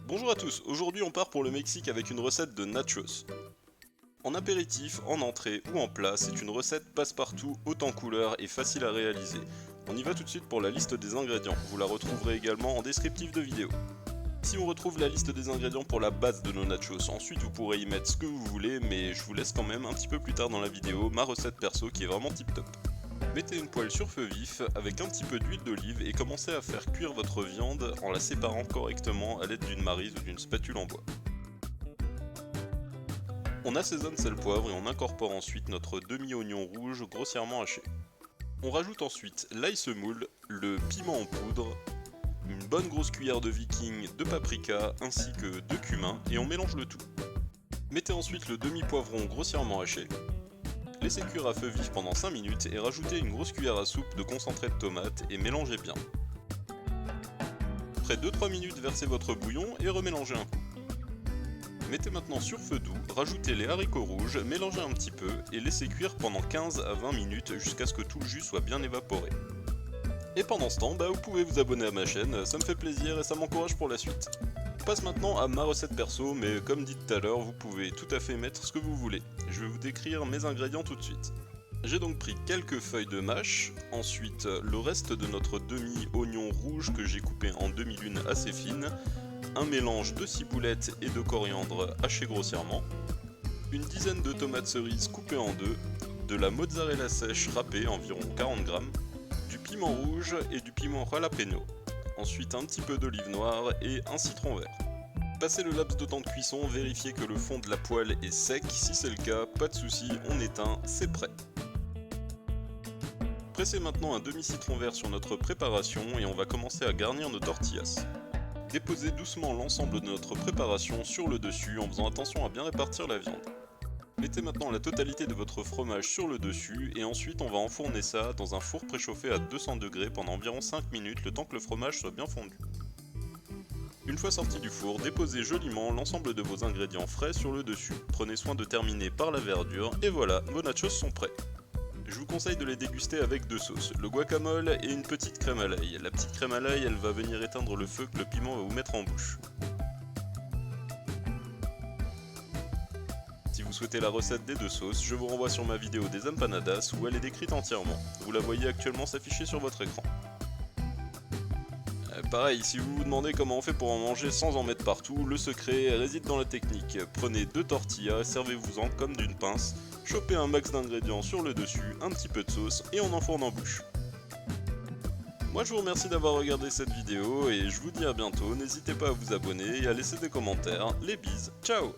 Bonjour à tous, aujourd'hui on part pour le Mexique avec une recette de nachos. En apéritif, en entrée ou en plat, c'est une recette passe-partout, haute en couleurs et facile à réaliser. On y va tout de suite pour la liste des ingrédients, vous la retrouverez également en descriptif de vidéo. Ici on retrouve la liste des ingrédients pour la base de nos nachos, ensuite vous pourrez y mettre ce que vous voulez, mais je vous laisse quand même un petit peu plus tard dans la vidéo ma recette perso qui est vraiment tip top. Mettez une poêle sur feu vif avec un petit peu d'huile d'olive et commencez à faire cuire votre viande en la séparant correctement à l'aide d'une maryse ou d'une spatule en bois. On assaisonne sel poivre et on incorpore ensuite notre demi-oignon rouge grossièrement haché. On rajoute ensuite l'ail semoule, le piment en poudre, une bonne grosse cuillère de viking de paprika ainsi que de cumin et on mélange le tout. Mettez ensuite le demi-poivron grossièrement haché. Laissez cuire à feu vif pendant 5 minutes et rajoutez une grosse cuillère à soupe de concentré de tomate et mélangez bien. Après 2-3 minutes, versez votre bouillon et remélangez un coup. Mettez maintenant sur feu doux, rajoutez les haricots rouges, mélangez un petit peu et laissez cuire pendant 15 à 20 minutes jusqu'à ce que tout le jus soit bien évaporé. Et pendant ce temps, vous pouvez vous abonner à ma chaîne, ça me fait plaisir et ça m'encourage pour la suite. On passe maintenant à ma recette perso, mais comme dit tout à l'heure, vous pouvez tout à fait mettre ce que vous voulez. Je vais vous décrire mes ingrédients tout de suite. J'ai donc pris quelques feuilles de mâche, ensuite le reste de notre demi-oignon rouge que j'ai coupé en demi-lune assez fine, un mélange de ciboulette et de coriandre haché grossièrement, une dizaine de tomates cerises coupées en deux, de la mozzarella sèche râpée environ 40 grammes, du piment rouge et du piment jalapeno. Ensuite un petit peu d'olive noire et un citron vert. Passez le laps de temps de cuisson, vérifiez que le fond de la poêle est sec, si c'est le cas, pas de souci, on éteint, c'est prêt. Pressez maintenant un demi-citron vert sur notre préparation et on va commencer à garnir nos tortillas. Déposez doucement l'ensemble de notre préparation sur le dessus en faisant attention à bien répartir la viande. Mettez maintenant la totalité de votre fromage sur le dessus et ensuite on va enfourner ça dans un four préchauffé à 200 degrés pendant environ 5 minutes le temps que le fromage soit bien fondu. Une fois sorti du four, déposez joliment l'ensemble de vos ingrédients frais sur le dessus. Prenez soin de terminer par la verdure et voilà, vos nachos sont prêts. Je vous conseille de les déguster avec deux sauces, le guacamole et une petite crème à l'ail. La petite crème à l'ail, elle va venir éteindre le feu que le piment va vous mettre en bouche. Si vous souhaitez la recette des deux sauces, je vous renvoie sur ma vidéo des empanadas où elle est décrite entièrement. Vous la voyez actuellement s'afficher sur votre écran. Pareil, si vous vous demandez comment on fait pour en manger sans en mettre partout, le secret réside dans la technique. Prenez deux tortillas, servez-vous-en comme d'une pince, chopez un max d'ingrédients sur le dessus, un petit peu de sauce et on enfourne en bouche. Moi je vous remercie d'avoir regardé cette vidéo et je vous dis à bientôt, n'hésitez pas à vous abonner et à laisser des commentaires. Les bises, ciao!